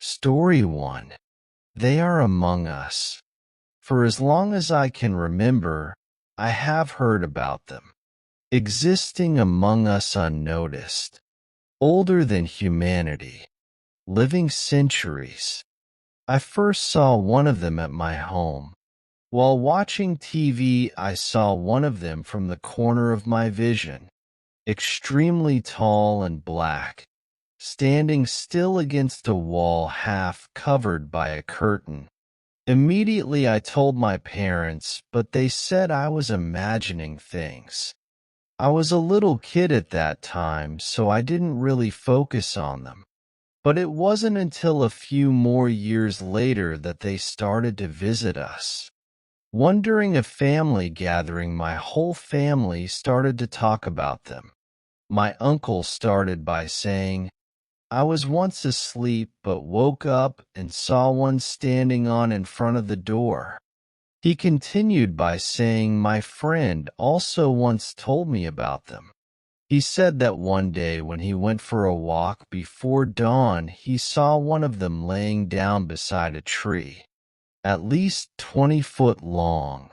Story 1. They are among us. For as long as I can remember, I have heard about them, existing among us unnoticed, older than humanity, living centuries. I first saw one of them at my home. While watching TV, I saw one of them from the corner of my vision, extremely tall and black, standing still against a wall half covered by a curtain. Immediately I told my parents, but they said I was imagining things. I was a little kid at that time, so I didn't really focus on them. But it wasn't until a few more years later that they started to visit us. One during a family gathering, my whole family started to talk about them. My uncle started by saying, "I was once asleep but woke up and saw one standing on in front of the door." He continued by saying, "My friend also once told me about them. He said that one day when he went for a walk before dawn, he saw one of them laying down beside a tree, at least 20 foot long."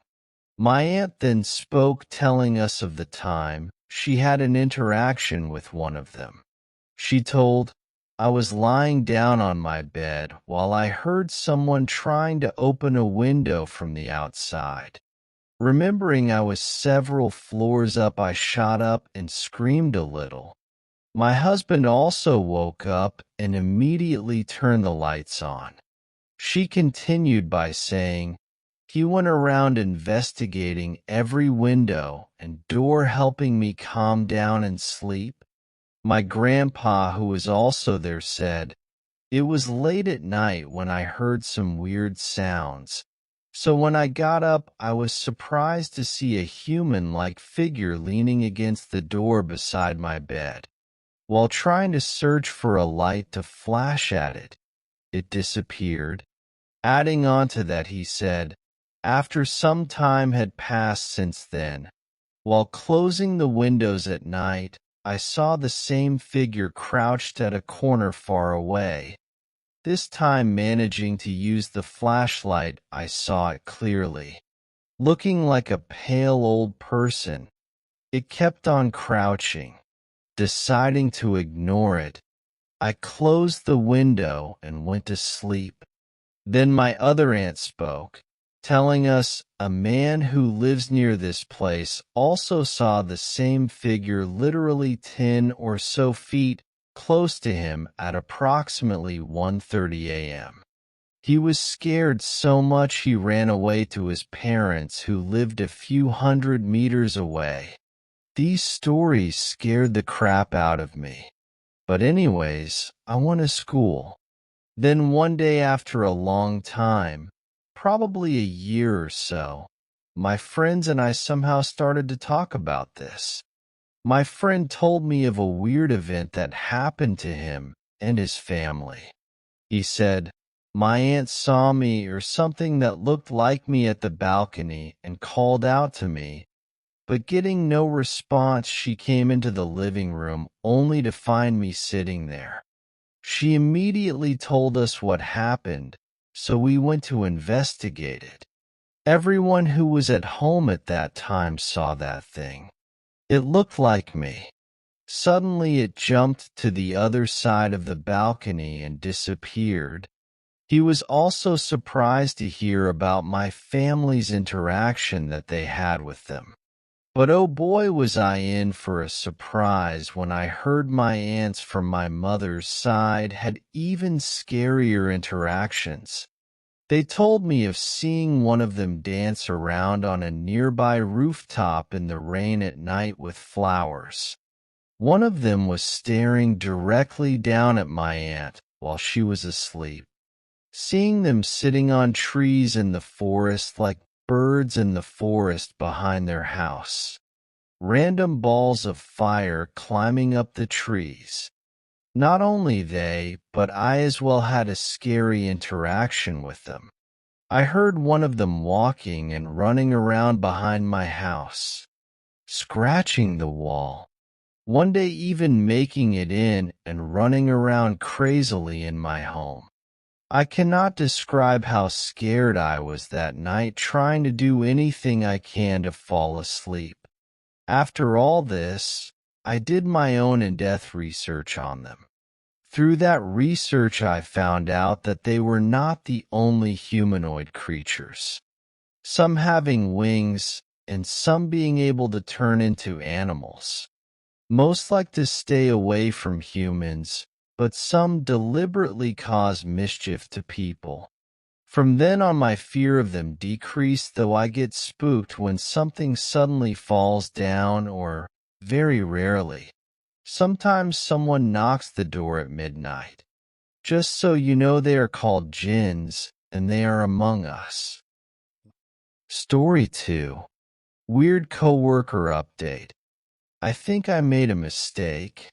My aunt then spoke, telling us of the time she had an interaction with one of them. She told, "I was lying down on my bed while I heard someone trying to open a window from the outside. Remembering I was several floors up, I shot up and screamed a little. My husband also woke up and immediately turned the lights on." She continued by saying, "He went around investigating every window and door, helping me calm down and sleep." My grandpa, who was also there, said, "It was late at night when I heard some weird sounds. So when I got up, I was surprised to see a human-like figure leaning against the door beside my bed. While trying to search for a light to flash at it, it disappeared." Adding on to that, he said, "After some time had passed since then, while closing the windows at night, I saw the same figure crouched at a corner far away. This time, managing to use the flashlight, I saw it clearly, looking like a pale old person. It kept on crouching. Deciding to ignore it, I closed the window and went to sleep." Then my other aunt spoke, telling us a man who lives near this place also saw the same figure literally 10 or so feet close to him at approximately 1:30 a.m. He was scared so much he ran away to his parents, who lived a few hundred meters away. These stories scared the crap out of me. But anyways, I went to school. Then one day, after a long time, probably a year or so, my friends and I somehow started to talk about this. My friend told me of a weird event that happened to him and his family. He said, "My aunt saw me or something that looked like me at the balcony and called out to me, but getting no response, she came into the living room only to find me sitting there. She immediately told us what happened, so we went to investigate it. Everyone who was at home at that time saw that thing. It looked like me. Suddenly it jumped to the other side of the balcony and disappeared." He was also surprised to hear about my family's interaction that they had with them. But oh boy, was I in for a surprise when I heard my aunts from my mother's side had even scarier interactions. They told me of seeing one of them dance around on a nearby rooftop in the rain at night with flowers. One of them was staring directly down at my aunt while she was asleep. Seeing them sitting on trees in the forest like birds in the forest behind their house. Random balls of fire climbing up the trees. Not only they, but I as well had a scary interaction with them. I heard one of them walking and running around behind my house, scratching the wall. One day even making it in and running around crazily in my home. I cannot describe how scared I was that night, trying to do anything I can to fall asleep. After all this, I did my own in-depth research on them. Through that research, I found out that they were not the only humanoid creatures, some having wings and some being able to turn into animals. Most like to stay away from humans, but some deliberately cause mischief to people. From then on, my fear of them decreased, though I get spooked when something suddenly falls down or, very rarely, sometimes someone knocks the door at midnight. Just so you know, they are called jinns, and they are among us. Story 2. Weird coworker update. I think I made a mistake.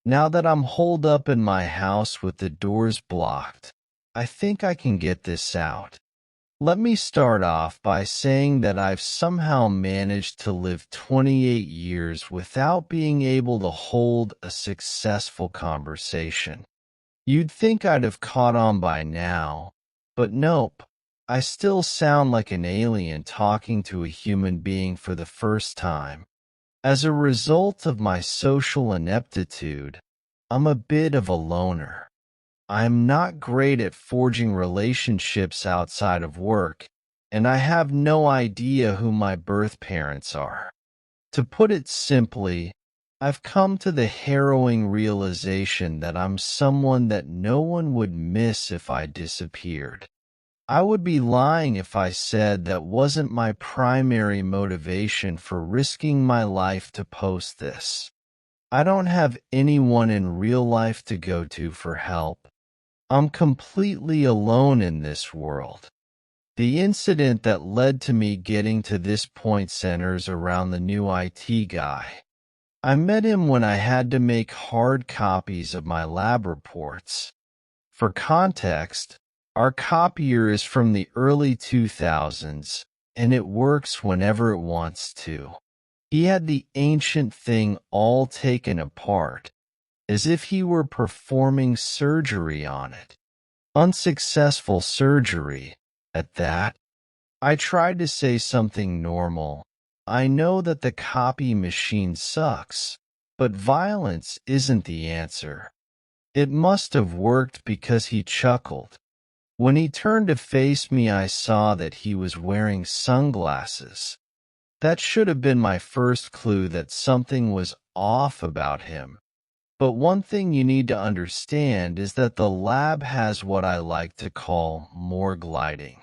Now that I'm holed up in my house with the doors blocked, I think I can get this out. Let me start off by saying that I've somehow managed to live 28 years without being able to hold a successful conversation. You'd think I'd have caught on by now, but nope. I still sound like an alien talking to a human being for the first time. As a result of my social ineptitude, I'm a bit of a loner. I'm not great at forging relationships outside of work, and I have no idea who my birth parents are. To put it simply, I've come to the harrowing realization that I'm someone that no one would miss if I disappeared. I would be lying if I said that wasn't my primary motivation for risking my life to post this. I don't have anyone in real life to go to for help. I'm completely alone in this world. The incident that led to me getting to this point centers around the new IT guy. I met him when I had to make hard copies of my lab reports. For context, our copier is from the early 2000s, and it works whenever it wants to. He had the ancient thing all taken apart, as if he were performing surgery on it. Unsuccessful surgery, at that. I tried to say something normal. I know that the copy machine sucks, but violence isn't the answer. It must have worked because he chuckled. When he turned to face me, I saw that he was wearing sunglasses. That should have been my first clue that something was off about him. But one thing you need to understand is that the lab has what I like to call morgue lighting.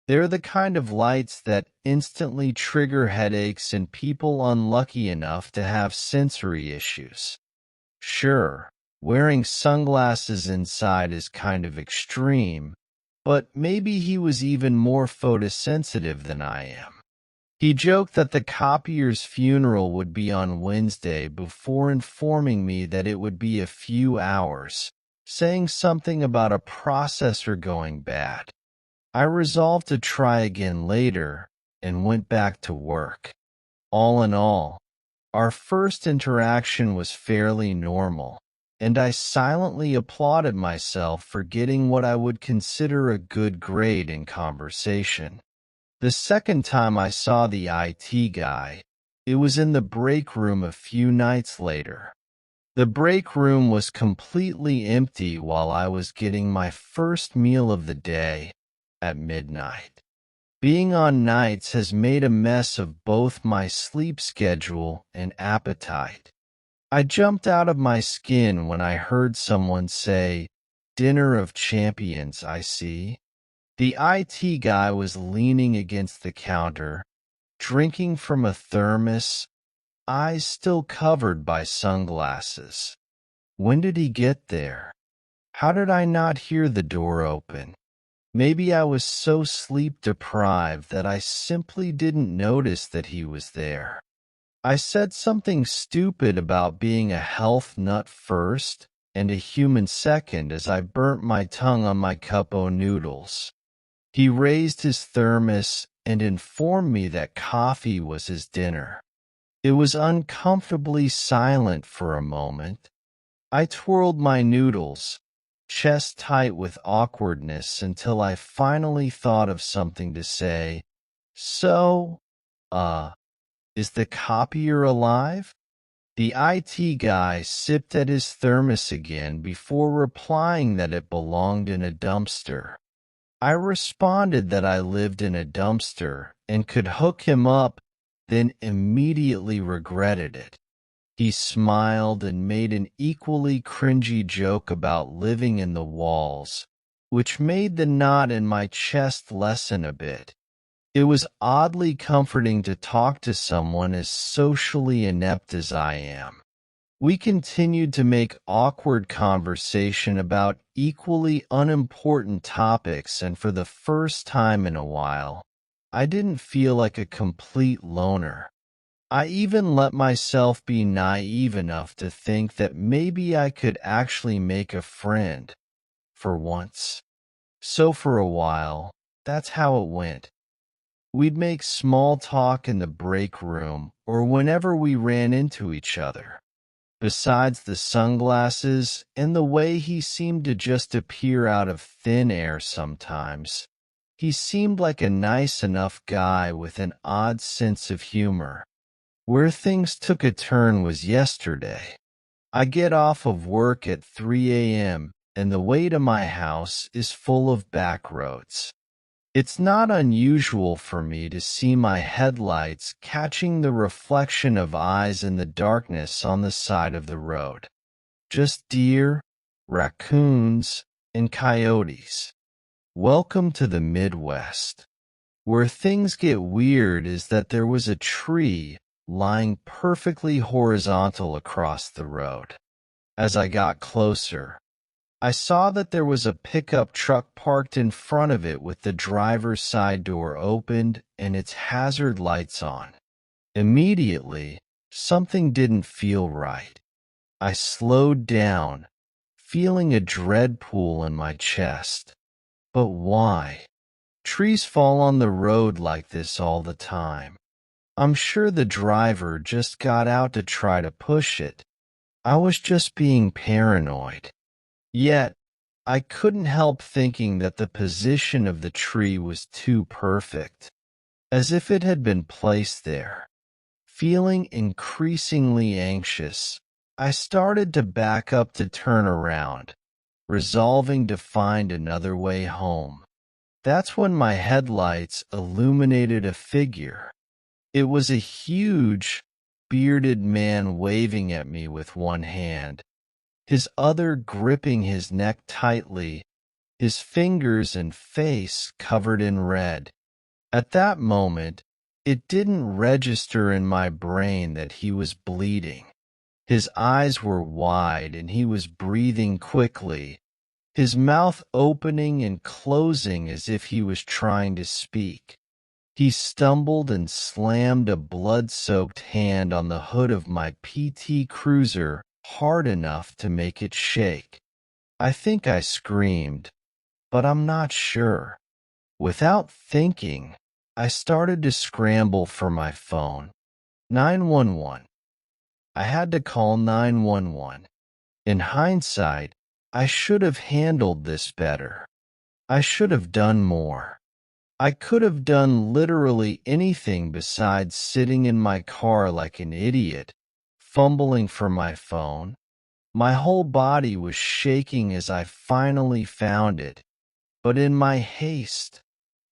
They're the kind of lights that instantly trigger headaches in people unlucky enough to have sensory issues. Sure, wearing sunglasses inside is kind of extreme, but maybe he was even more photosensitive than I am. He joked that the copier's funeral would be on Wednesday before informing me that it would be a few hours, saying something about a processor going bad. I resolved to try again later and went back to work. All in all, our first interaction was fairly normal, and I silently applauded myself for getting what I would consider a good grade in conversation. The second time I saw the IT guy, it was in the break room a few nights later. The break room was completely empty while I was getting my first meal of the day at midnight. Being on nights has made a mess of both my sleep schedule and appetite. I jumped out of my skin when I heard someone say, "Dinner of champions, I see." The IT guy was leaning against the counter, drinking from a thermos, eyes still covered by sunglasses. When did he get there? How did I not hear the door open? Maybe I was so sleep-deprived that I simply didn't notice that he was there. I said something stupid about being a health nut first and a human second as I burnt my tongue on my cup of noodles. He raised his thermos and informed me that coffee was his dinner. It was uncomfortably silent for a moment. I twirled my noodles, chest tight with awkwardness until I finally thought of something to say. So, uh, is the copier alive? The IT guy sipped at his thermos again before replying that it belonged in a dumpster. I responded that I lived in a dumpster and could hook him up, then immediately regretted it. He smiled and made an equally cringy joke about living in the walls, which made the knot in my chest lessen a bit. It was oddly comforting to talk to someone as socially inept as I am. We continued to make awkward conversation about equally unimportant topics, and for the first time in a while, I didn't feel like a complete loner. I even let myself be naive enough to think that maybe I could actually make a friend, for once. So for a while, that's how it went. We'd make small talk in the break room or whenever we ran into each other. Besides the sunglasses and the way he seemed to just appear out of thin air sometimes, he seemed like a nice enough guy with an odd sense of humor. Where things took a turn was yesterday. I get off of work at 3 a.m., and the way to my house is full of back roads. It's not unusual for me to see my headlights catching the reflection of eyes in the darkness on the side of the road. Just deer, raccoons, and coyotes. Welcome to the Midwest. Where things get weird is that there was a tree lying perfectly horizontal across the road. As I got closer, I saw that there was a pickup truck parked in front of it with the driver's side door opened and its hazard lights on. Immediately, something didn't feel right. I slowed down, feeling a dread pool in my chest. But why? Trees fall on the road like this all the time. I'm sure the driver just got out to try to push it. I was just being paranoid. Yet, I couldn't help thinking that the position of the tree was too perfect, as if it had been placed there. Feeling increasingly anxious, I started to back up to turn around, resolving to find another way home. That's when my headlights illuminated a figure. It was a huge, bearded man waving at me with one hand, his other gripping his neck tightly, his fingers and face covered in red. At that moment, it didn't register in my brain that he was bleeding. His eyes were wide and he was breathing quickly, his mouth opening and closing as if he was trying to speak. He stumbled and slammed a blood-soaked hand on the hood of my PT Cruiser hard enough to make it shake. I think I screamed, but I'm not sure. Without thinking, I started to scramble for my phone. 911. I had to call 911. In hindsight, I should have handled this better. I should have done more. I could have done literally anything besides sitting in my car like an idiot, fumbling for my phone. My whole body was shaking as I finally found it, but in my haste,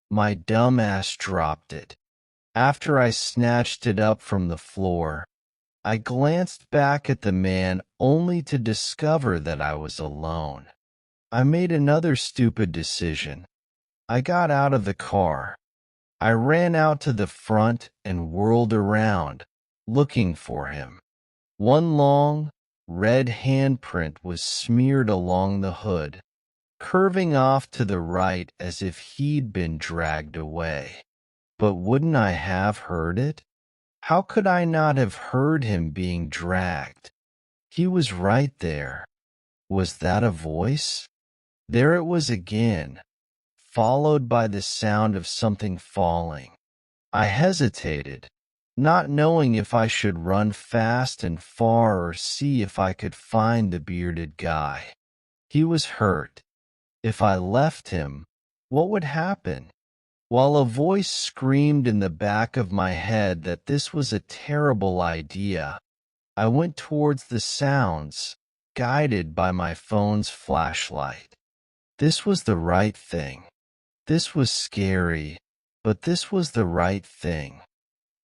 my dumb ass dropped it. After I snatched it up from the floor, I glanced back at the man only to discover that I was alone. I made another stupid decision. I got out of the car. I ran out to the front and whirled around, looking for him. One long, red handprint was smeared along the hood, curving off to the right as if he'd been dragged away. But wouldn't I have heard it? How could I not have heard him being dragged? He was right there. Was that a voice? There it was again, followed by the sound of something falling. I hesitated, not knowing if I should run fast and far or see if I could find the bearded guy. He was hurt. If I left him, what would happen? While a voice screamed in the back of my head that this was a terrible idea, I went towards the sounds, guided by my phone's flashlight. This was the right thing. This was scary, but this was the right thing.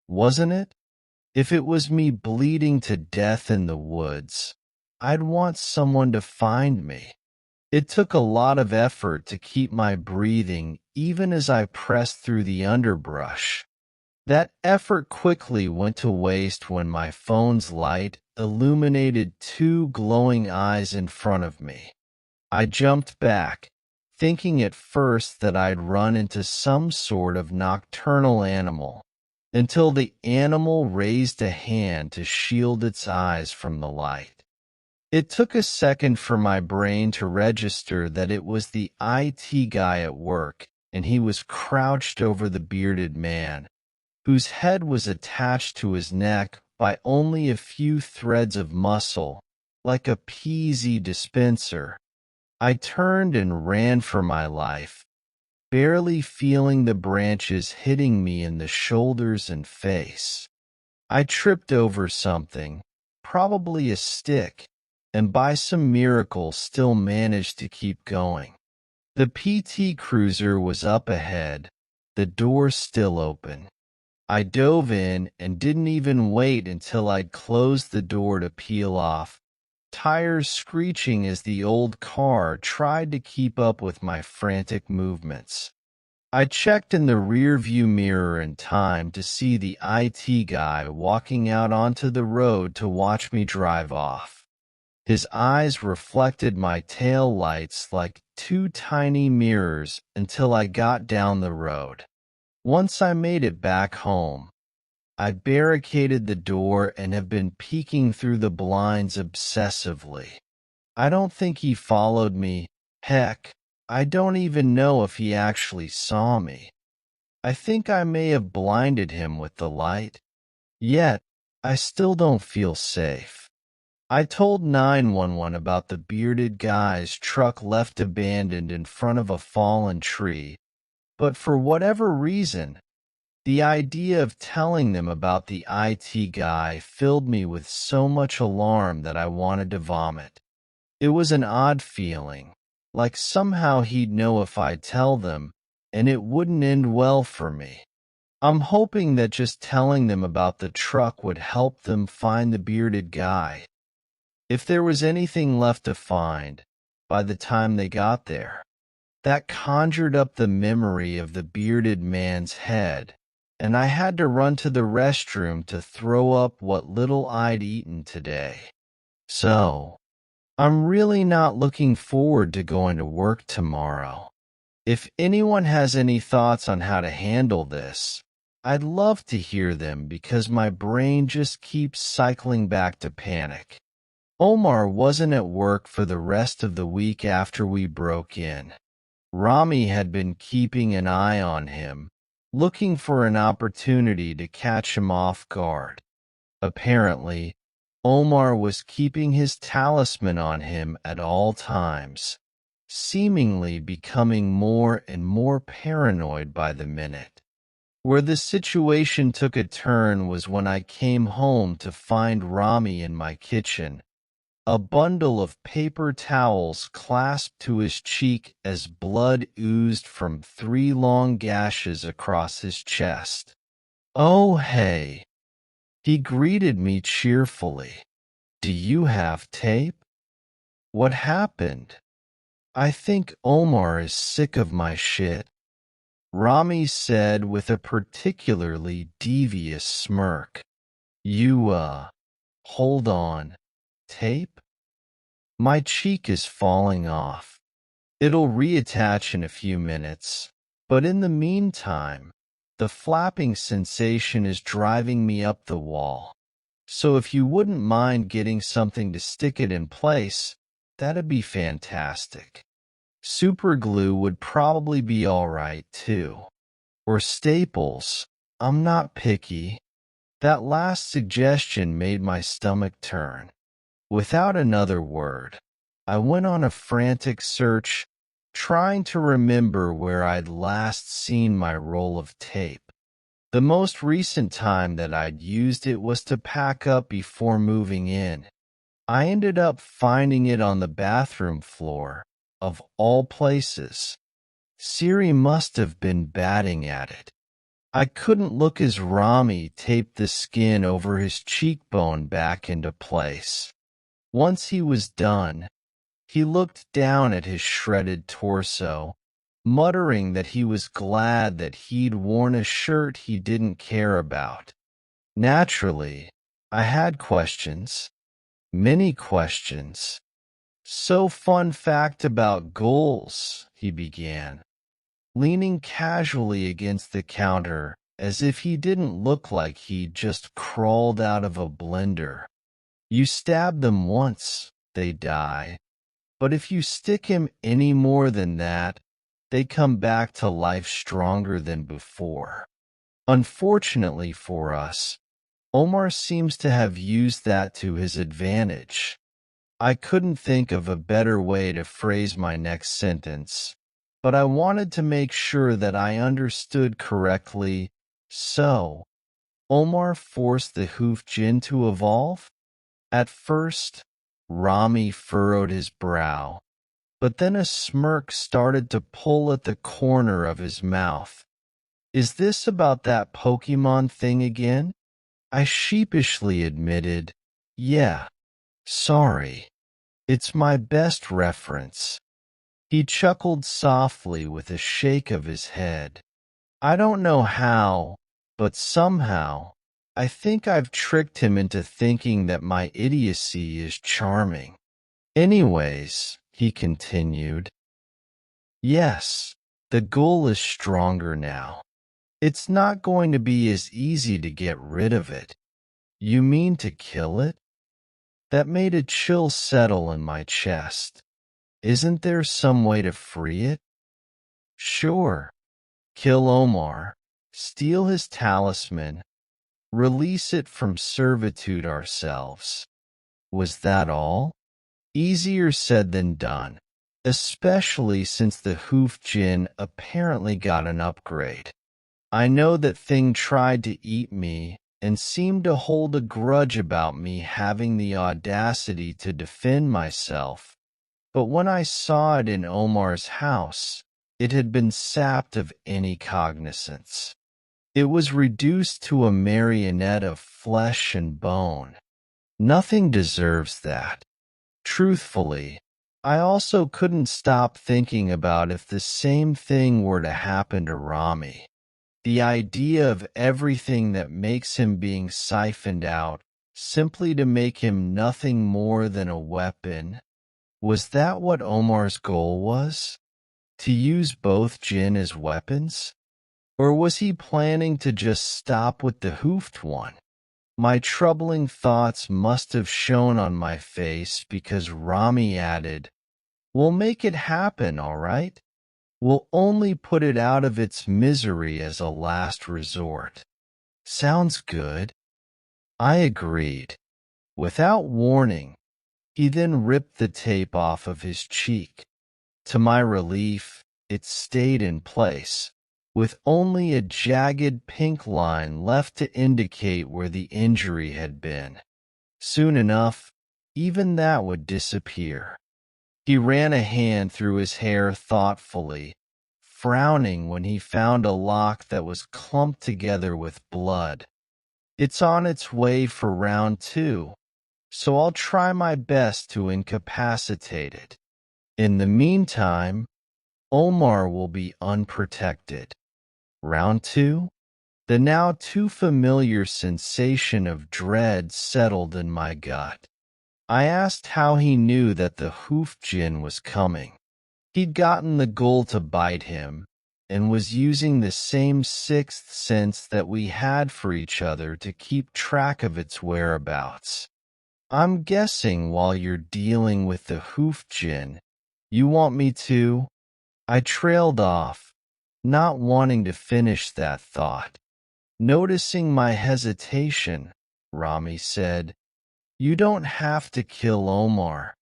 Wasn't it? If it was me bleeding to death in the woods, I'd want someone to find me. It took a lot of effort to keep my breathing even as I pressed through the underbrush. That effort quickly went to waste when my phone's light illuminated two glowing eyes in front of me. I jumped back, thinking at first that I'd run into some sort of nocturnal animal, until the animal raised a hand to shield its eyes from the light. It took a second for my brain to register that it was the IT guy at work, and he was crouched over the bearded man, whose head was attached to his neck by only a few threads of muscle, like a PZ dispenser. I turned and ran for my life, barely feeling the branches hitting me in the shoulders and face. I tripped over something, probably a stick, and by some miracle still managed to keep going. The PT Cruiser was up ahead, the door still open. I dove in and didn't even wait until I'd closed the door to peel off, tires screeching as the old car tried to keep up with my frantic movements. I checked in the rearview mirror in time to see the IT guy walking out onto the road to watch me drive off. His eyes reflected my tail lights like two tiny mirrors until I got down the road. Once I made it back home, I barricaded the door and have been peeking through the blinds obsessively. I don't think he followed me. Heck, I don't even know if he actually saw me. I think I may have blinded him with the light. Yet, I still don't feel safe. I told 911 about the bearded guy's truck left abandoned in front of a fallen tree, but for whatever reason, the idea of telling them about the IT guy filled me with so much alarm that I wanted to vomit. It was an odd feeling, like somehow he'd know if I'd tell them, and it wouldn't end well for me. I'm hoping that just telling them about the truck would help them find the bearded guy. If there was anything left to find, by the time they got there, that conjured up the memory of the bearded man's head, and I had to run to the restroom to throw up what little I'd eaten today. So, I'm really not looking forward to going to work tomorrow. If anyone has any thoughts on how to handle this, I'd love to hear them because my brain just keeps cycling back to panic. Omar wasn't at work for the rest of the week after we broke in. Rami had been keeping an eye on him, looking for an opportunity to catch him off guard. Apparently, Omar was keeping his talisman on him at all times, seemingly becoming more and more paranoid by the minute. Where the situation took a turn was when I came home to find Rami in my kitchen, a bundle of paper towels clasped to his cheek as blood oozed from 3 long gashes across his chest. "Oh, hey," he greeted me cheerfully. "Do you have tape? What happened? I think Omar is sick of my shit," Rami said with a particularly devious smirk. "You, hold on. Tape? My cheek is falling off. It'll reattach in a few minutes, but in the meantime, the flapping sensation is driving me up the wall. So if you wouldn't mind getting something to stick it in place, that'd be fantastic. Super glue would probably be alright too. Or staples. I'm not picky." That last suggestion made my stomach turn. Without another word, I went on a frantic search, trying to remember where I'd last seen my roll of tape. The most recent time that I'd used it was to pack up before moving in. I ended up finding it on the bathroom floor, of all places. Siri must have been batting at it. I couldn't look as Rami taped the skin over his cheekbone back into place. Once he was done, he looked down at his shredded torso, muttering that he was glad that he'd worn a shirt he didn't care about. Naturally, I had questions, many questions. So, fun fact about goals, he began, leaning casually against the counter as if he didn't look like he'd just crawled out of a blender. You stab them once, they die. But if you stick him any more than that, they come back to life stronger than before. Unfortunately for us, Omar seems to have used that to his advantage. I couldn't think of a better way to phrase my next sentence, but I wanted to make sure that I understood correctly. So, Omar forced the hoof jinn to evolve? At first, Rami furrowed his brow, but then a smirk started to pull at the corner of his mouth. Is this about that Pokemon thing again? I sheepishly admitted, yeah, sorry. It's my best reference. He chuckled softly with a shake of his head. I don't know how, but somehow, I think I've tricked him into thinking that my idiocy is charming. Anyways, he continued, yes, the ghoul is stronger now. It's not going to be as easy to get rid of it. You mean to kill it? That made a chill settle in my chest. Isn't there some way to free it? Sure. Kill Omar, steal his talisman, release it from servitude ourselves. Was that all? Easier said than done, especially since the hoof jinn apparently got an upgrade. I know that thing tried to eat me and seemed to hold a grudge about me having the audacity to defend myself, but when I saw it in Omar's house, it had been sapped of any cognizance. It was reduced to a marionette of flesh and bone. Nothing deserves that. Truthfully, I also couldn't stop thinking about if the same thing were to happen to Rami. The idea of everything that makes him being siphoned out simply to make him nothing more than a weapon. Was that what Omar's goal was? To use both jinn as weapons? Or was he planning to just stop with the hoofed one? My troubling thoughts must have shown on my face because Rami added, "We'll make it happen, all right? We'll only put it out of its misery as a last resort." Sounds good. I agreed. Without warning, he then ripped the tape off of his cheek. To my relief, it stayed in place, with only a jagged pink line left to indicate where the injury had been. Soon enough, even that would disappear. He ran a hand through his hair thoughtfully, frowning when he found a lock that was clumped together with blood. It's on its way for round 2, so I'll try my best to incapacitate it. In the meantime, Omar will be unprotected. Round 2? The now too familiar sensation of dread settled in my gut. I asked how he knew that the hoof jinn was coming. He'd gotten the ghoul to bite him, and was using the same sixth sense that we had for each other to keep track of its whereabouts. I'm guessing while you're dealing with the hoof jinn, you want me to? I trailed off, not wanting to finish that thought. Noticing my hesitation, Rami said, "You don't have to kill Omar.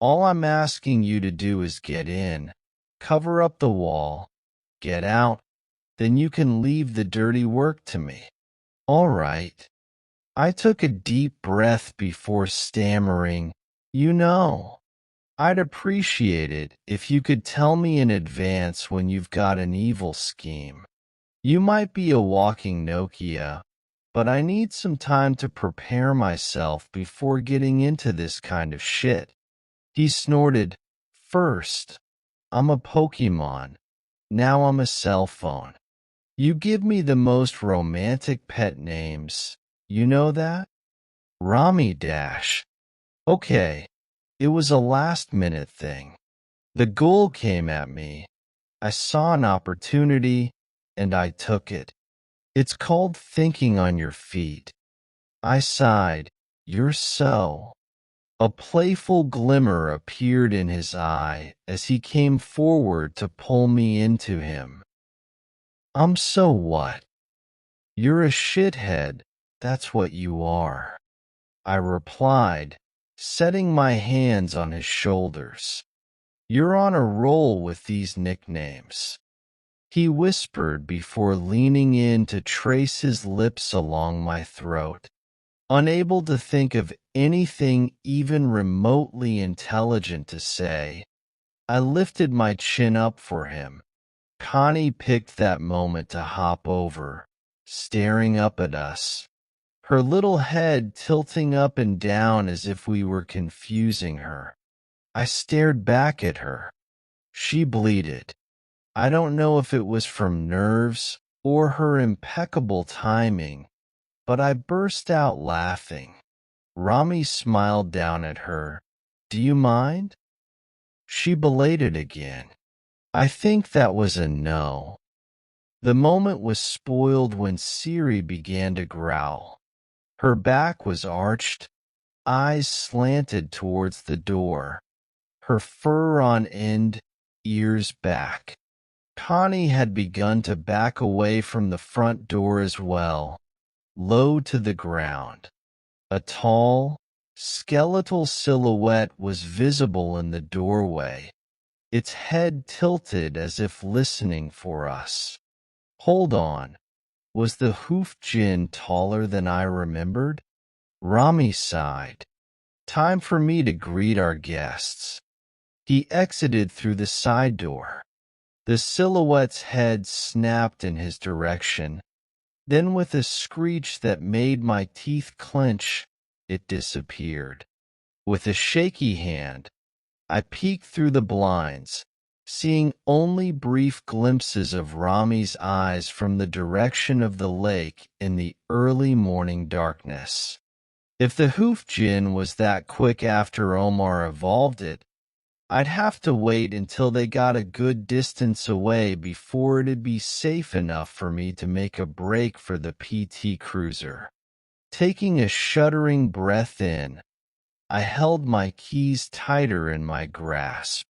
All I'm asking you to do is get in, cover up the wall, get out, then you can leave the dirty work to me. All right. I took a deep breath before stammering, "You know, I'd appreciate it if you could tell me in advance when you've got an evil scheme. You might be a walking Nokia, but I need some time to prepare myself before getting into this kind of shit." He snorted, "First, I'm a Pokemon. Now I'm a cell phone. You give me the most romantic pet names. You know that? Rami Dash. Okay, it was a last-minute thing. The goal came at me. I saw an opportunity, and I took it. It's called thinking on your feet." I sighed. "You're so—" A playful glimmer appeared in his eye as he came forward to pull me into him. "I'm so what? You're a shithead, that's what you are," I replied, setting my hands on his shoulders. "You're on a roll with these nicknames," he whispered before leaning in to trace his lips along my throat. Unable to think of anything even remotely intelligent to say, I lifted my chin up for him. Connie picked that moment to hop over, staring up at us, her little head tilting up and down as if we were confusing her. I stared back at her. She bleated. I don't know if it was from nerves or her impeccable timing, but I burst out laughing. Rami smiled down at her. "Do you mind?" She belated again. I think that was a no. The moment was spoiled when Siri began to growl. Her back was arched, eyes slanted towards the door, her fur on end, ears back. Connie had begun to back away from the front door as well, low to the ground. A tall, skeletal silhouette was visible in the doorway, its head tilted as if listening for us. Hold on, was the hoofed JINN taller than I remembered? Rami sighed. Time for me to greet our guests. He exited through the side door. The silhouette's head snapped in his direction. Then with a screech that made my teeth clench, it disappeared. With a shaky hand, I peeked through the blinds, seeing only brief glimpses of Rami's eyes from the direction of the lake in the early morning darkness. If the hoof JINN was that quick after Omar evolved it, I'd have to wait until they got a good distance away before it'd be safe enough for me to make a break for the PT Cruiser. Taking a shuddering breath in, I held my keys tighter in my grasp.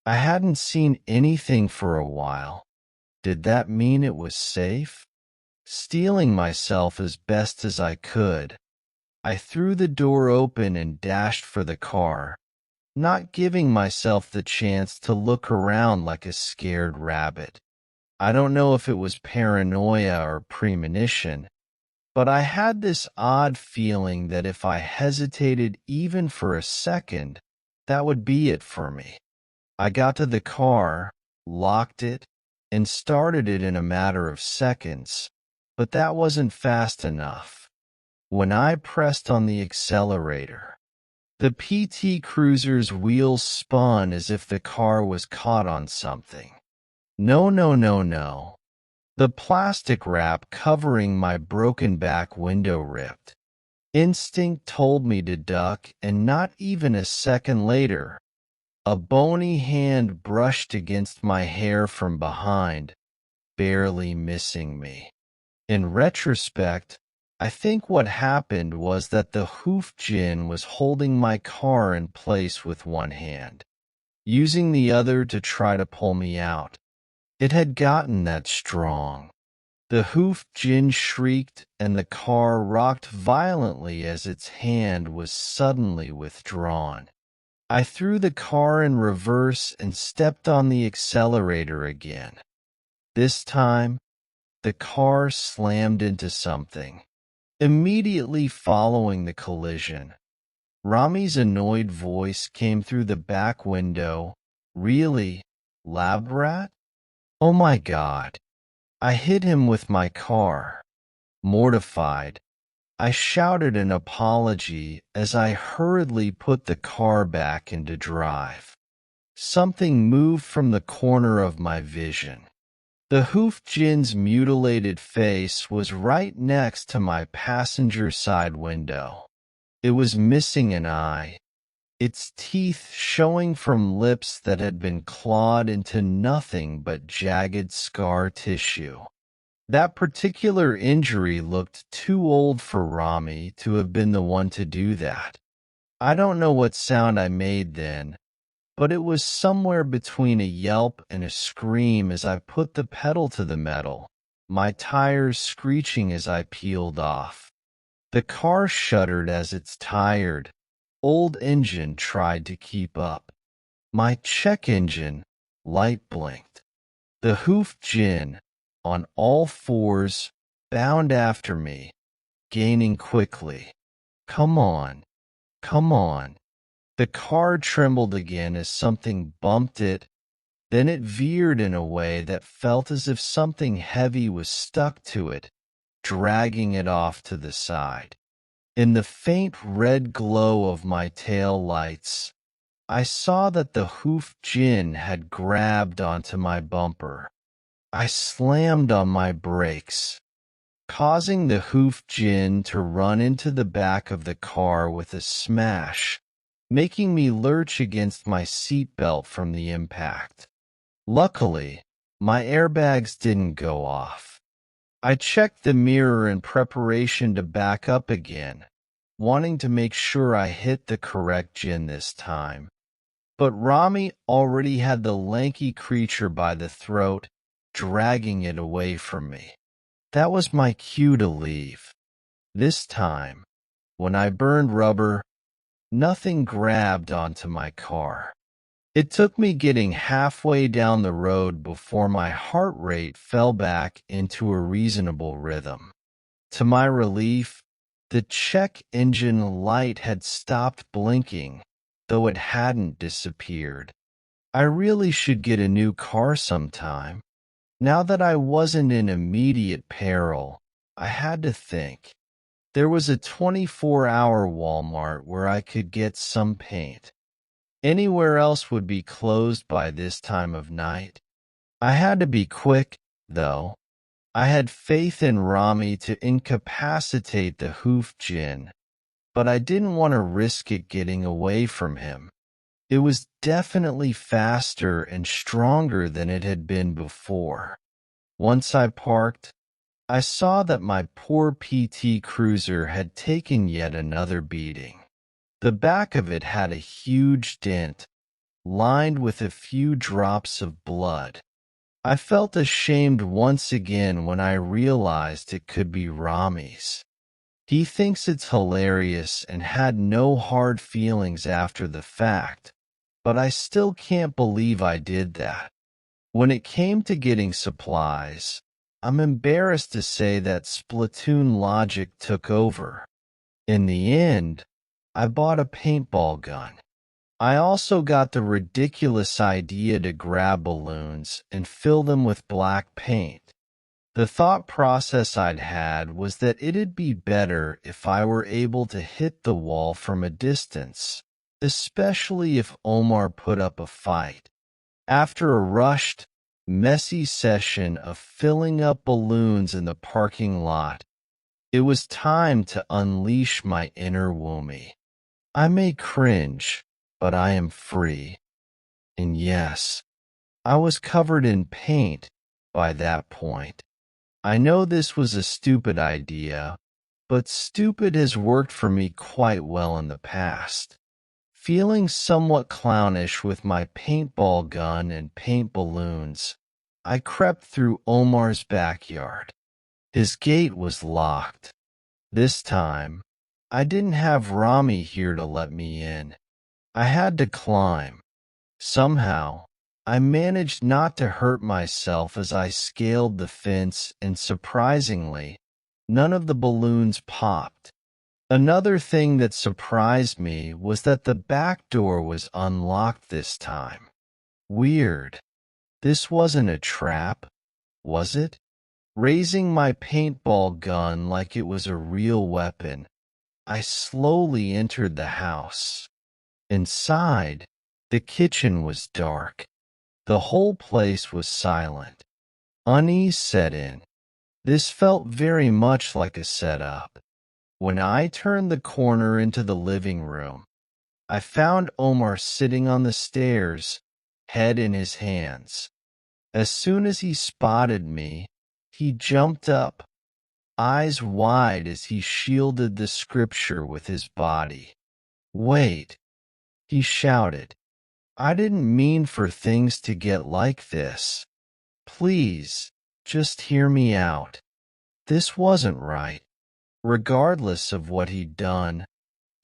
I hadn't seen anything for a while. Did that mean it was safe? Steeling myself as best as I could, I threw the door open and dashed for the car, not giving myself the chance to look around like a scared rabbit. I don't know if it was paranoia or premonition, but I had this odd feeling that if I hesitated even for a second, that would be it for me. I got to the car, locked it, and started it in a matter of seconds, but that wasn't fast enough. When I pressed on the accelerator, the PT Cruiser's wheels spun as if the car was caught on something. No, no, no, no. The plastic wrap covering my broken back window ripped. Instinct told me to duck, and not even a second later, a bony hand brushed against my hair from behind, barely missing me. In retrospect, I think what happened was that the hoof JINN was holding my car in place with one hand, using the other to try to pull me out. It had gotten that strong. The hoof JINN shrieked, and the car rocked violently as its hand was suddenly withdrawn. I threw the car in reverse and stepped on the accelerator again. This time, the car slammed into something. Immediately following the collision, Rami's annoyed voice came through the back window. Really, lab rat? Oh my God. I hit him with my car. Mortified, I shouted an apology as I hurriedly put the car back into drive. Something moved from the corner of my vision. The Hoof Jinn's mutilated face was right next to my passenger side window. It was missing an eye, its teeth showing from lips that had been clawed into nothing but jagged scar tissue. That particular injury looked too old for Rami to have been the one to do that. I don't know what sound I made then, but it was somewhere between a yelp and a scream as I put the pedal to the metal, my tires screeching as I peeled off. The car shuddered as its tired, old engine tried to keep up. My check engine light blinked. The Hoof Jinn, on all fours, bound after me, gaining quickly. Come on, come on. The car trembled again as something bumped it, then it veered in a way that felt as if something heavy was stuck to it, dragging it off to the side. In the faint red glow of my tail lights, I saw that the Hoof Jinn had grabbed onto my bumper. I slammed on my brakes, causing the Hoof Jinn to run into the back of the car with a smash, making me lurch against my seatbelt from the impact. Luckily, my airbags didn't go off. I checked the mirror in preparation to back up again, wanting to make sure I hit the correct Jinn this time. But Rami already had the lanky creature by the throat, dragging it away from me. That was my cue to leave. This time, when I burned rubber, nothing grabbed onto my car. It took me getting halfway down the road before my heart rate fell back into a reasonable rhythm. To my relief, the check engine light had stopped blinking, though it hadn't disappeared. I really should get a new car sometime. Now that I wasn't in immediate peril, I had to think. There was a 24-hour Walmart where I could get some paint. Anywhere else would be closed by this time of night. I had to be quick, though. I had faith in Rami to incapacitate the Hoof Jinn, but I didn't want to risk it getting away from him. It was definitely faster and stronger than it had been before. Once I parked, I saw that my poor PT Cruiser had taken yet another beating. The back of it had a huge dent, lined with a few drops of blood. I felt ashamed once again when I realized it could be Rami's. He thinks it's hilarious and had no hard feelings after the fact, but I still can't believe I did that. When it came to getting supplies, I'm embarrassed to say that Splatoon logic took over. In the end, I bought a paintball gun. I also got the ridiculous idea to grab balloons and fill them with black paint. The thought process I'd had was that it'd be better if I were able to hit the wall from a distance, especially if Omar put up a fight. After a rushed, messy session of filling up balloons in the parking lot, it was time to unleash my inner Woomy. I may cringe, but I am free. And yes, I was covered in paint by that point. I know this was a stupid idea, but stupid has worked for me quite well in the past. Feeling somewhat clownish with my paintball gun and paint balloons, I crept through Omar's backyard. His gate was locked. This time, I didn't have Rami here to let me in. I had to climb. Somehow, I managed not to hurt myself as I scaled the fence, and surprisingly, none of the balloons popped. Another thing that surprised me was that the back door was unlocked this time. Weird. This wasn't a trap, was it? Raising my paintball gun like it was a real weapon, I slowly entered the house. Inside, the kitchen was dark. The whole place was silent. Unease set in. This felt very much like a setup. When I turned the corner into the living room, I found Omar sitting on the stairs, head in his hands. As soon as he spotted me, he jumped up, eyes wide as he shielded the scripture with his body. "Wait," he shouted. "I didn't mean for things to get like this. Please, just hear me out. This wasn't right." Regardless of what he'd done,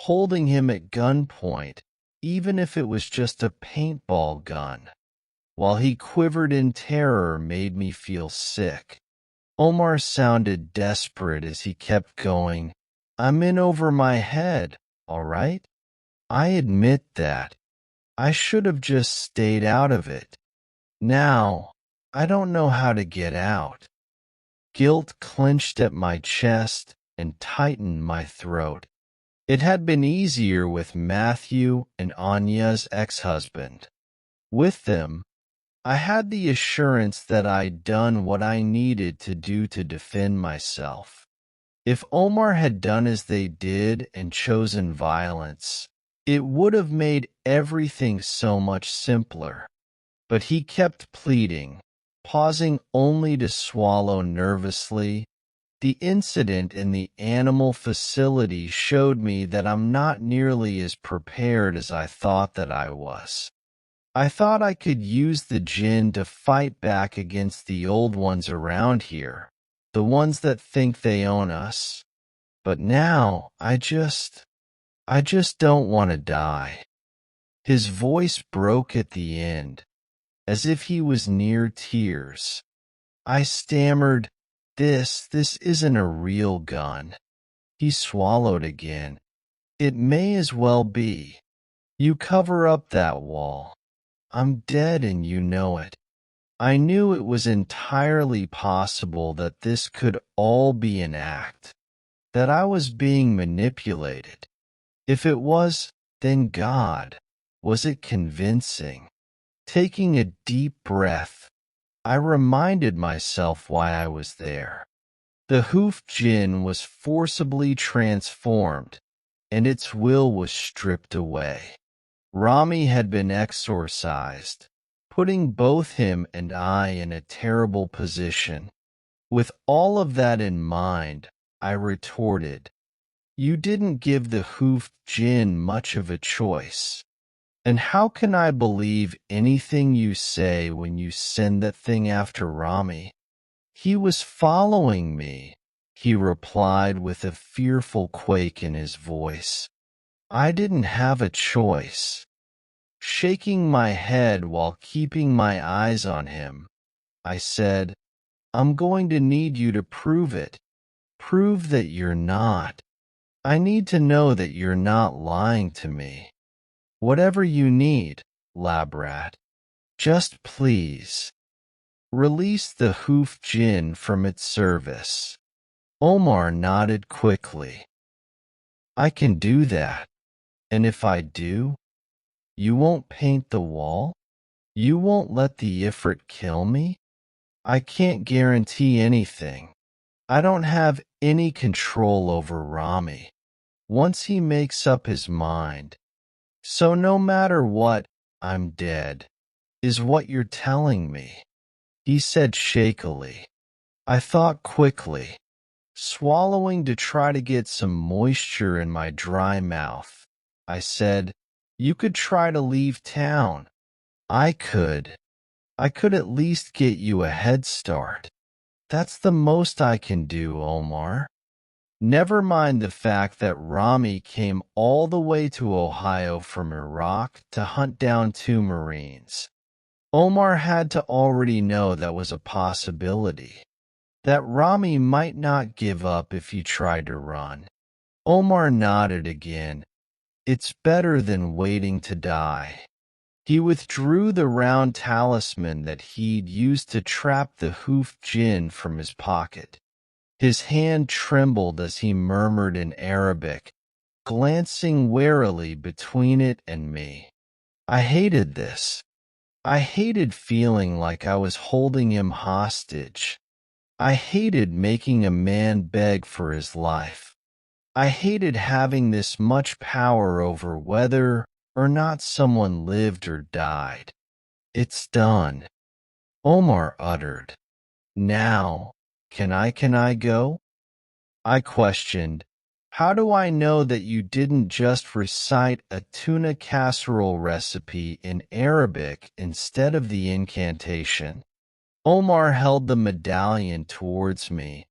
holding him at gunpoint, even if it was just a paintball gun, while he quivered in terror, made me feel sick. Omar sounded desperate as he kept going. "I'm in over my head, all right? I admit that. I should have just stayed out of it. Now, I don't know how to get out." Guilt clenched at my chest and tightened my throat. It had been easier with Matthew and Anya's ex-husband. With them, I had the assurance that I'd done what I needed to do to defend myself. If Omar had done as they did and chosen violence, it would have made everything so much simpler. But he kept pleading, pausing only to swallow nervously. "The incident in the animal facility showed me that I'm not nearly as prepared as I thought that I was. I thought I could use the JINN to fight back against the old ones around here, the ones that think they own us. But now, I just don't want to die." His voice broke at the end, as if he was near tears. I stammered, This isn't a real gun." He swallowed again. "It may as well be. You cover up that wall. I'm dead and you know it." I knew it was entirely possible that this could all be an act, that I was being manipulated. If it was, then God, was it convincing? Taking a deep breath, I reminded myself why I was there. The Hoof Jinn was forcibly transformed, and its will was stripped away. Rami had been exorcised, putting both him and I in a terrible position. With all of that in mind, I retorted, "You didn't give the Hoof Jinn much of a choice. And how can I believe anything you say when you send that thing after Rami?" "He was following me," he replied with a fearful quake in his voice. "I didn't have a choice." Shaking my head while keeping my eyes on him, I said, "I'm going to need you to prove it. Prove that you're not. I need to know that you're not lying to me. Whatever you need, Labrat. Just please. Release the Hoof Jinn from its service." Omar nodded quickly. "I can do that. And if I do, you won't paint the wall? You won't let the Ifrit kill me?" "I can't guarantee anything. I don't have any control over Rami. Once he makes up his mind. So no matter what, I'm dead, is what you're telling me," he said shakily. I thought quickly, swallowing to try to get some moisture in my dry mouth. I said, "You could try to leave town. I could. I could at least get you a head start. That's the most I can do, Omar." Never mind the fact that Rami came all the way to Ohio from Iraq to hunt down 2 Marines. Omar had to already know that was a possibility, that Rami might not give up if he tried to run. Omar nodded again. It's better than waiting to die. He withdrew the round talisman that he'd used to trap the hoofed jinn from his pocket. His hand trembled as he murmured in Arabic, glancing warily between it and me. I hated this. I hated feeling like I was holding him hostage. I hated making a man beg for his life. I hated having this much power over whether or not someone lived or died. It's done, Omar uttered. Now, can I go? I questioned. How do I know that you didn't just recite a tuna casserole recipe in Arabic instead of the incantation? Omar held the medallion towards me.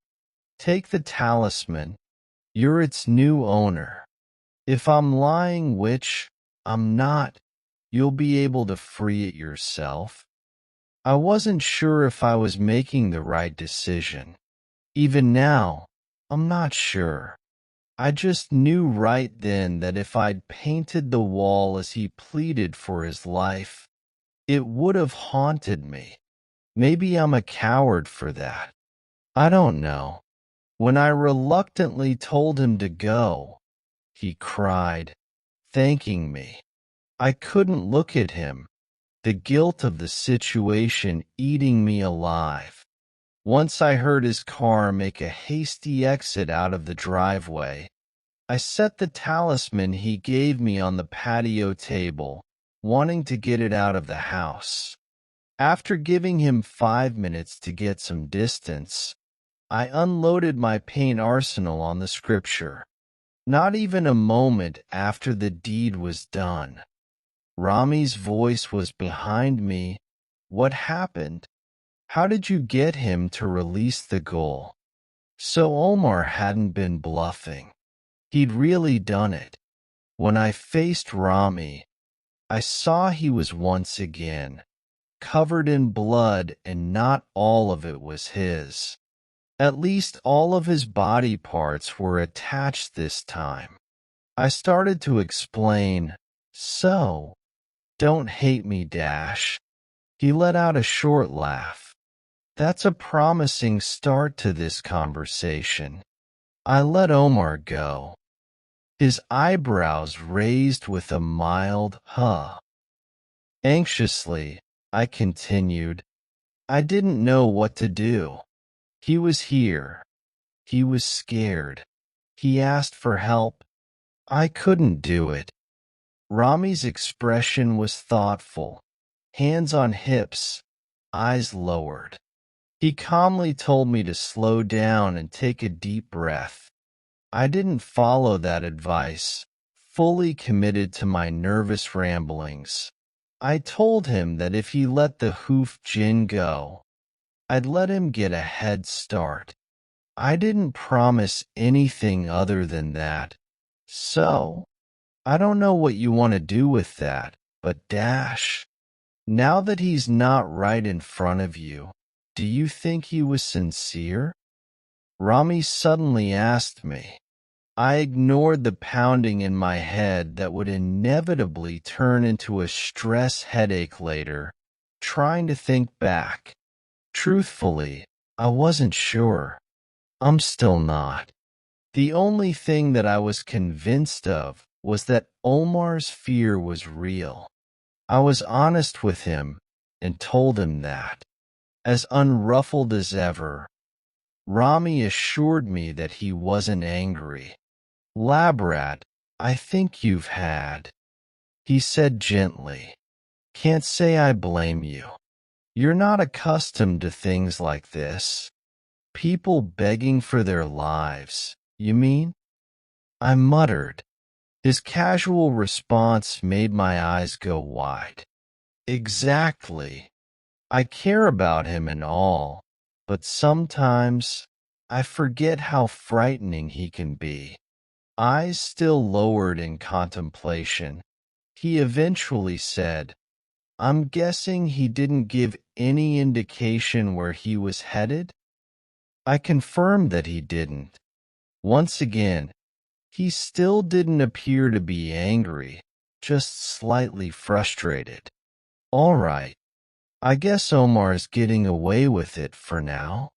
Take the talisman. You're its new owner. If I'm lying, which I'm not, you'll be able to free it yourself. I wasn't sure if I was making the right decision. Even now, I'm not sure. I just knew right then that if I'd painted the wall as he pleaded for his life, it would have haunted me. Maybe I'm a coward for that. I don't know. When I reluctantly told him to go, he cried, thanking me. I couldn't look at him, the guilt of the situation eating me alive. Once I heard his car make a hasty exit out of the driveway, I set the talisman he gave me on the patio table, wanting to get it out of the house. After giving him 5 minutes to get some distance, I unloaded my paint arsenal on the scripture. Not even a moment after the deed was done, Rami's voice was behind me. What happened? How did you get him to release the goal? So Omar hadn't been bluffing. He'd really done it. When I faced Rami, I saw he was once again covered in blood, and not all of it was his. At least all of his body parts were attached this time. I started to explain, so, don't hate me, Dash. He let out a short laugh. That's a promising start to this conversation. I let Omar go. His eyebrows raised with a mild huh. Anxiously, I continued. I didn't know what to do. He was here. He was scared. He asked for help. I couldn't do it. Rami's expression was thoughtful, hands on hips, eyes lowered. He calmly told me to slow down and take a deep breath. I didn't follow that advice, fully committed to my nervous ramblings. I told him that if he let the hoof jinn go, I'd let him get a head start. I didn't promise anything other than that. So, I don't know what you want to do with that, but Dash, now that he's not right in front of you, do you think he was sincere? Rami suddenly asked me. I ignored the pounding in my head that would inevitably turn into a stress headache later, trying to think back. Truthfully, I wasn't sure. I'm still not. The only thing that I was convinced of was that Omar's fear was real. I was honest with him and told him that. As unruffled as ever, Rami assured me that he wasn't angry. Labrat, I think you've had, he said gently. Can't say I blame you. You're not accustomed to things like this. People begging for their lives, you mean? I muttered. His casual response made my eyes go wide. Exactly. I care about him and all, but sometimes I forget how frightening he can be. Eyes still lowered in contemplation, he eventually said, I'm guessing he didn't give any indication where he was headed? I confirmed that he didn't. Once again, he still didn't appear to be angry, just slightly frustrated. All right, I guess Omar's getting away with it for now.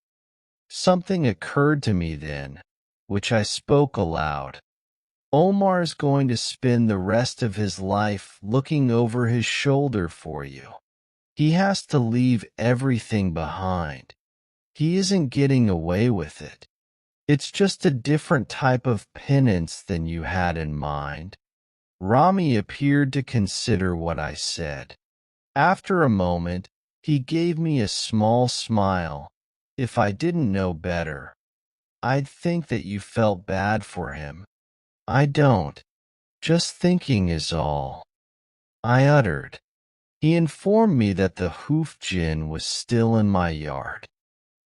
Something occurred to me then, which I spoke aloud. Omar's going to spend the rest of his life looking over his shoulder for you. He has to leave everything behind. He isn't getting away with it. It's just a different type of penance than you had in mind. Rami appeared to consider what I said. After a moment, he gave me a small smile. If I didn't know better, I'd think that you felt bad for him. I don't. Just thinking is all. I uttered. He informed me that the hoof jinn was still in my yard.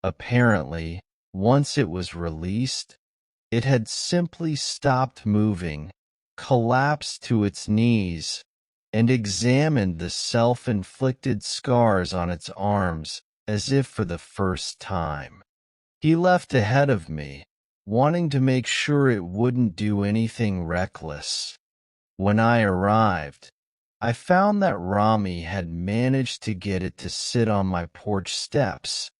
Apparently, once it was released, it had simply stopped moving, collapsed to its knees, and examined the self-inflicted scars on its arms as if for the first time. He left ahead of me, wanting to make sure it wouldn't do anything reckless. When I arrived, I found that Rami had managed to get it to sit on my porch steps.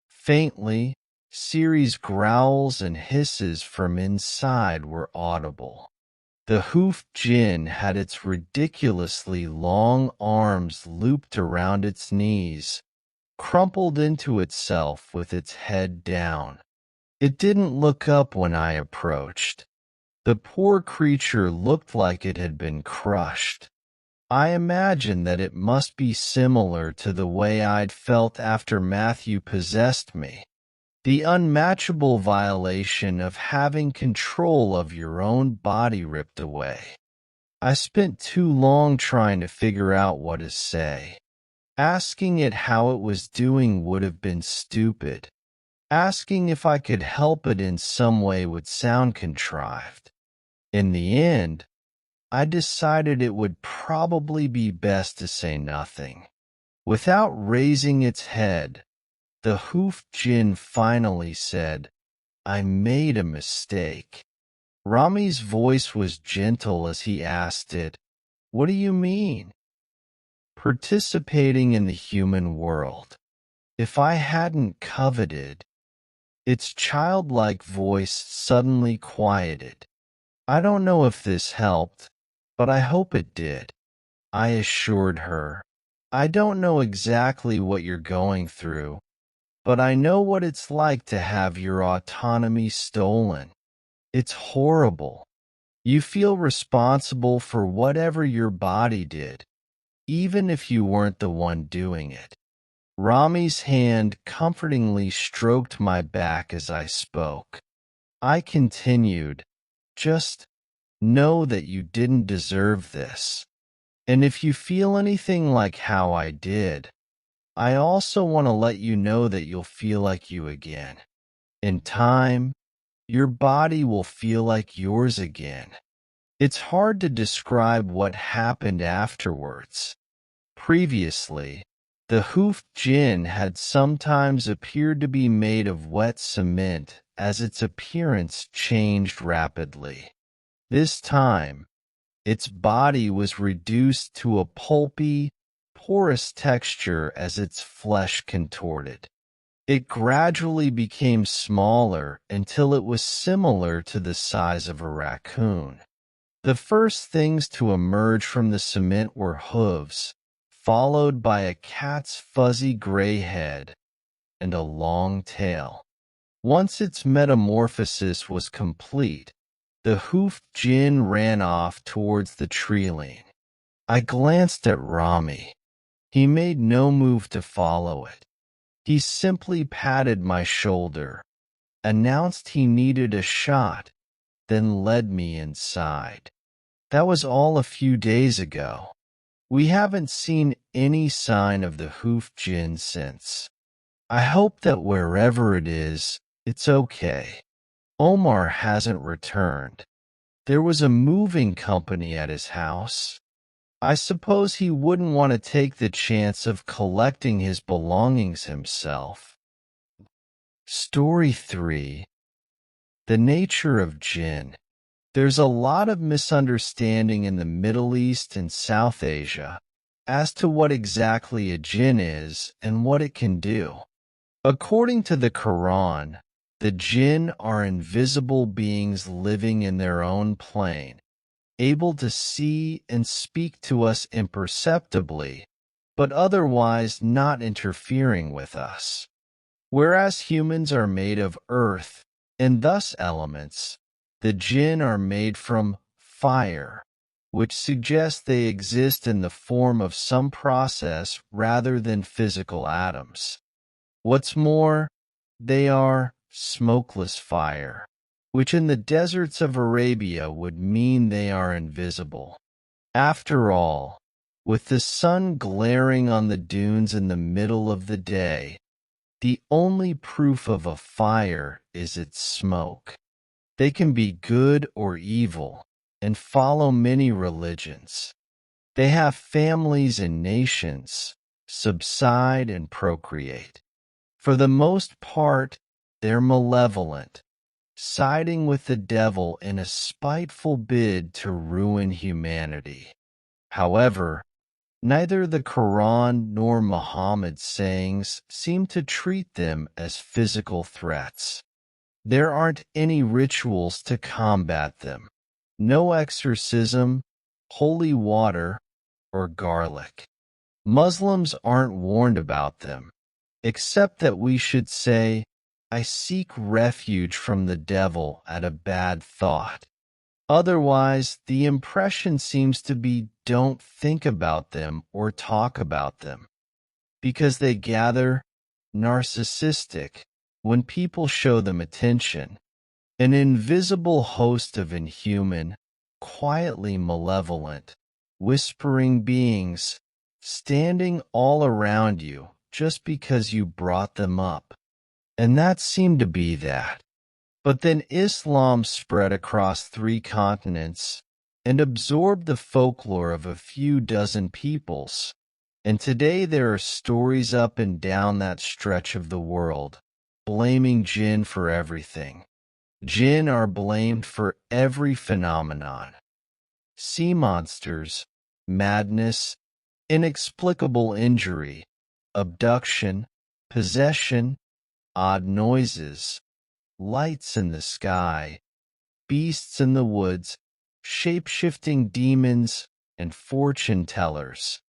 Faintly, Siri's growls and hisses from inside were audible. The hoofed jinn had its ridiculously long arms looped around its knees, crumpled into itself with its head down. It didn't look up when I approached. The poor creature looked like it had been crushed. I imagine that it must be similar to the way I'd felt after Matthew possessed me. The unmatchable violation of having control of your own body ripped away. I spent too long trying to figure out what to say. Asking it how it was doing would have been stupid. Asking if I could help it in some way would sound contrived. In the end, I decided it would probably be best to say nothing. Without raising its head, the hoof jinn finally said, I made a mistake. Rami's voice was gentle as he asked it, What do you mean? Participating in the human world. If I hadn't coveted, its childlike voice suddenly quieted. I don't know if this helped, but I hope it did. I assured her, I don't know exactly what you're going through, but I know what it's like to have your autonomy stolen. It's horrible. You feel responsible for whatever your body did, even if you weren't the one doing it. Rami's hand comfortingly stroked my back as I spoke. I continued, just know that you didn't deserve this. And if you feel anything like how I did, I also want to let you know that you'll feel like you again. In time, your body will feel like yours again. It's hard to describe what happened afterwards. Previously, the hoofed jinn had sometimes appeared to be made of wet cement as its appearance changed rapidly. This time, its body was reduced to a pulpy, porous texture as its flesh contorted. It gradually became smaller until it was similar to the size of a raccoon. The first things to emerge from the cement were hooves, followed by a cat's fuzzy gray head and a long tail. Once its metamorphosis was complete, the hoofed jinn ran off towards the tree-line. I glanced at Rami. He made no move to follow it. He simply patted my shoulder, announced he needed a shot, then led me inside. That was all a few days ago. We haven't seen any sign of the hoof jinn since. I hope that wherever it is, It's okay. Omar hasn't returned. There was a moving company at his house. I suppose he wouldn't want to take the chance of collecting his belongings himself. Story 3. The nature of jinn. There's a lot of misunderstanding in the Middle East and South Asia as to what exactly a jinn is and what it can do. According to the Quran, the jinn are invisible beings living in their own plane, able to see and speak to us imperceptibly, but otherwise not interfering with us. Whereas humans are made of earth and thus elements, the jinn are made from fire, which suggests they exist in the form of some process rather than physical atoms. What's more, they are smokeless fire, which in the deserts of Arabia would mean they are invisible. After all, with the sun glaring on the dunes in the middle of the day, the only proof of a fire is its smoke. They can be good or evil and follow many religions. They have families and nations, subside and procreate. For the most part, they're malevolent, siding with the devil in a spiteful bid to ruin humanity. However, neither the Quran nor Muhammad's sayings seem to treat them as physical threats. There aren't any rituals to combat them. No exorcism, holy water, or garlic. Muslims aren't warned about them, except that we should say, "I seek refuge from the devil at a bad thought." Otherwise, the impression seems to be don't think about them or talk about them, because they gather narcissistic when people show them attention. An invisible host of inhuman, quietly malevolent, whispering beings standing all around you just because you brought them up. And that seemed to be that. But then Islam spread across 3 continents and absorbed the folklore of a few dozen peoples. And today there are stories up and down that stretch of the world, blaming jinn for everything. Jinn are blamed for every phenomenon. Sea monsters, madness, inexplicable injury, abduction, possession, odd noises, lights in the sky, beasts in the woods, shape-shifting demons, and fortune tellers.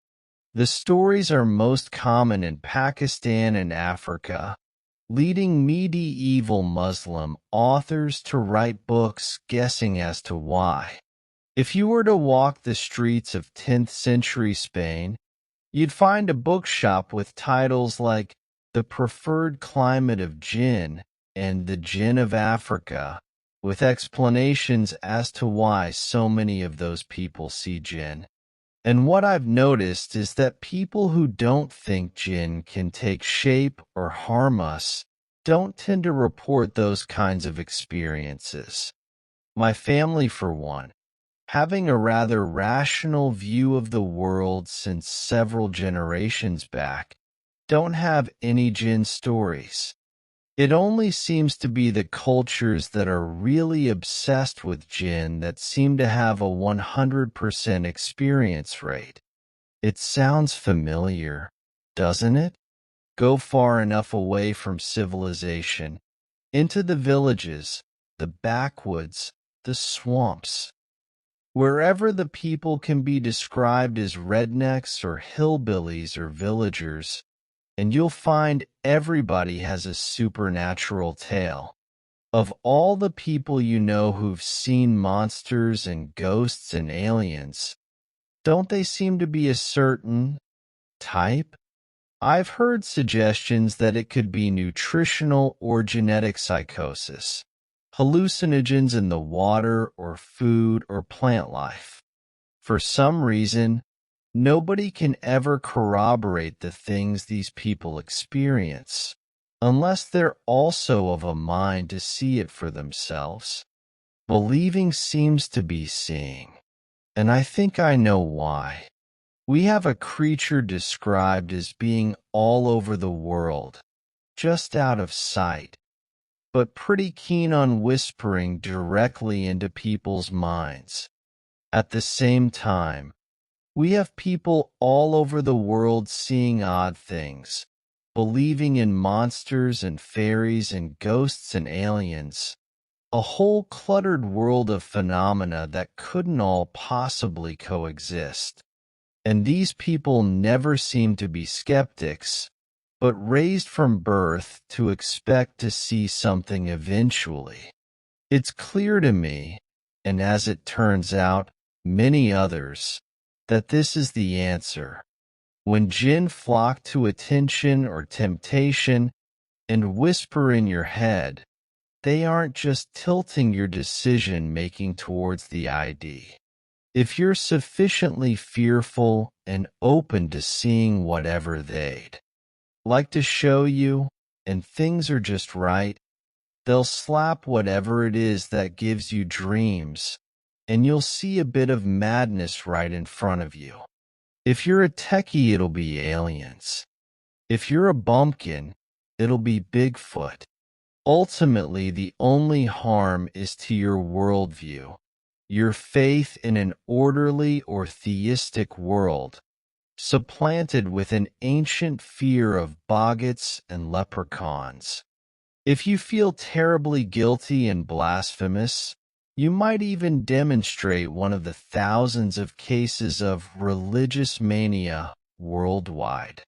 The stories are most common in Pakistan and Africa, leading medieval Muslim authors to write books guessing as to why. If you were to walk the streets of 10th century Spain, you'd find a bookshop with titles like The Preferred Climate of Jinn and The Jinn of Africa, with explanations as to why so many of those people see jinn. And what I've noticed is that people who don't think jinn can take shape or harm us don't tend to report those kinds of experiences. My family, for one, having a rather rational view of the world since several generations back, don't have any jinn stories. It only seems to be the cultures that are really obsessed with jinn that seem to have a 100% experience rate. It sounds familiar, doesn't it? Go far enough away from civilization, into the villages, the backwoods, the swamps. Wherever the people can be described as rednecks or hillbillies or villagers, and you'll find everybody has a supernatural tale. Of all the people you know who've seen monsters and ghosts and aliens, don't they seem to be a certain type? I've heard suggestions that it could be nutritional or genetic psychosis, hallucinogens in the water or food or plant life. For some reason, nobody can ever corroborate the things these people experience, unless they're also of a mind to see it for themselves. Believing seems to be seeing, and I think I know why. We have a creature described as being all over the world, just out of sight, but pretty keen on whispering directly into people's minds. At the same time, we have people all over the world seeing odd things, believing in monsters and fairies and ghosts and aliens, a whole cluttered world of phenomena that couldn't all possibly coexist. And these people never seem to be skeptics, but raised from birth to expect to see something eventually. It's clear to me, and as it turns out, many others, that this is the answer. When jinn flock to attention or temptation and whisper in your head, they aren't just tilting your decision-making towards the ID. If you're sufficiently fearful and open to seeing whatever they'd like to show you, and things are just right, they'll slap whatever it is that gives you dreams, and you'll see a bit of madness right in front of you. If you're a techie, it'll be aliens. If you're a bumpkin, it'll be Bigfoot. Ultimately, the only harm is to your worldview, your faith in an orderly or theistic world, supplanted with an ancient fear of boggots and leprechauns. If you feel terribly guilty and blasphemous, you might even demonstrate one of the thousands of cases of religious mania worldwide,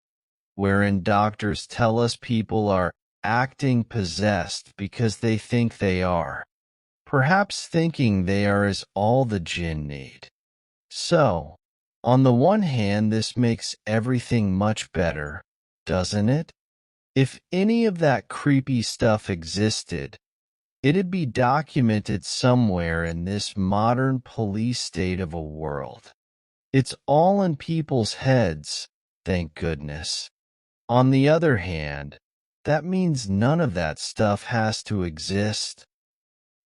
wherein doctors tell us people are acting possessed because they think they are. Perhaps thinking they are is all the jinn need. So, on the one hand, this makes everything much better, doesn't it? If any of that creepy stuff existed, it'd be documented somewhere in this modern police state of a world. It's all in people's heads, thank goodness. On the other hand, that means none of that stuff has to exist.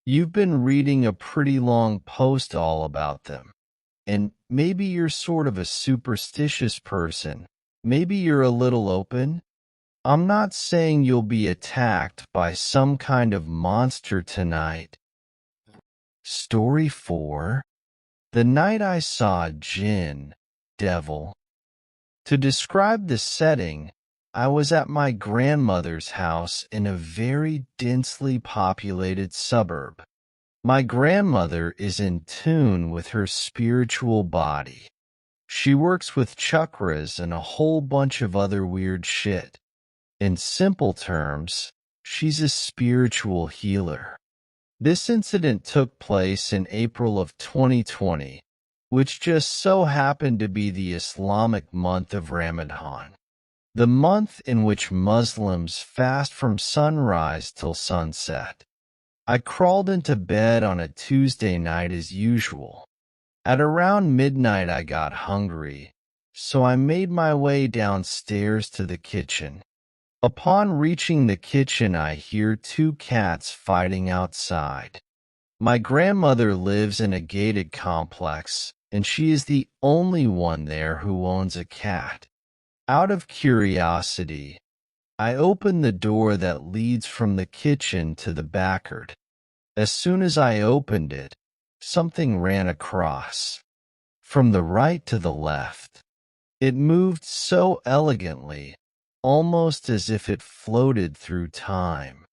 You've been reading a pretty long post all about them, and maybe you're sort of a superstitious person. Maybe you're a little open. I'm not saying you'll be attacked by some kind of monster tonight. Story 4. The Night I Saw Jinn, Devil. To describe the setting, I was at my grandmother's house in a very densely populated suburb. My grandmother is in tune with her spiritual body. She works with chakras and a whole bunch of other weird shit. In simple terms, she's a spiritual healer. This incident took place in April of 2020, which just so happened to be the Islamic month of Ramadan, the month in which Muslims fast from sunrise till sunset. I crawled into bed on a Tuesday night as usual. At around midnight I got hungry, so I made my way downstairs to the kitchen. Upon reaching the kitchen, I hear two cats fighting outside. My grandmother lives in a gated complex, and she is the only one there who owns a cat. Out of curiosity, I open the door that leads from the kitchen to the backyard. As soon as I opened it, something ran across, from the right to the left. It moved so elegantly, almost as if it floated through time.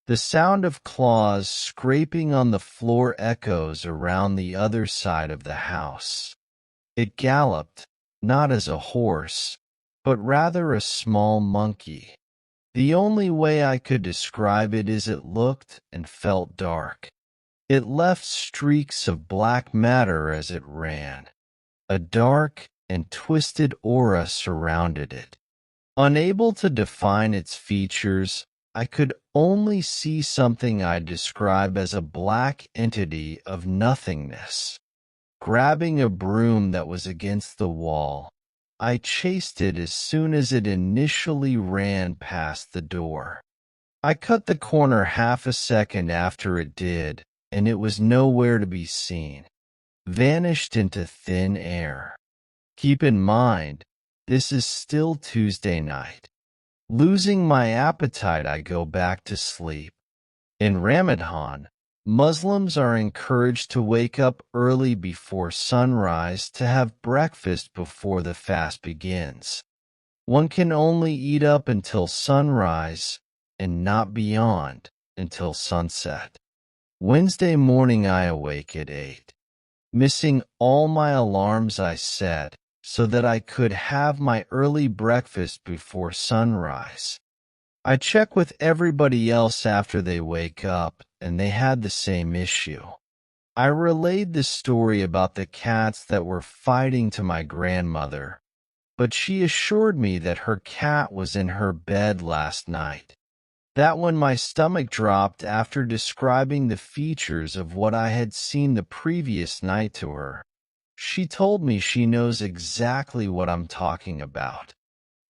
The sound of claws scraping on the floor echoes around the other side of the house. It galloped, not as a horse, but rather a small monkey. The only way I could describe it is it looked and felt dark. It left streaks of black matter as it ran. A dark and twisted aura surrounded it. Unable to define its features, I could only see something I'd describe as a black entity of nothingness. Grabbing a broom that was against the wall, I chased it as soon as it initially ran past the door. I cut the corner half a second after it did, and it was nowhere to be seen. Vanished into thin air. Keep in mind, this is still Tuesday night. Losing my appetite, I go back to sleep. In Ramadan, Muslims are encouraged to wake up early before sunrise to have breakfast before the fast begins. One can only eat up until sunrise and not beyond until sunset. Wednesday morning I awake at 8, missing all my alarms I set so that I could have my early breakfast before sunrise. I check with everybody else after they wake up, and they had the same issue. I relayed the story about the cats that were fighting to my grandmother, but she assured me that her cat was in her bed last night. That when my stomach dropped after describing the features of what I had seen the previous night to her. She told me she knows exactly what I'm talking about.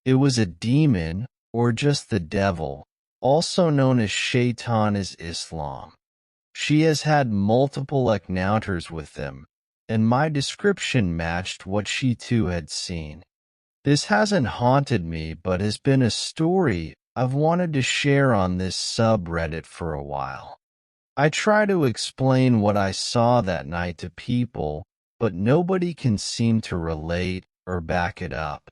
It was a demon, or just the devil, also known as Shaitan as Islam. She has had multiple encounters with them, and my description matched what she too had seen. This hasn't haunted me, but has been a story I've wanted to share on this subreddit for a while. I try to explain what I saw that night to people, but nobody can seem to relate or back it up.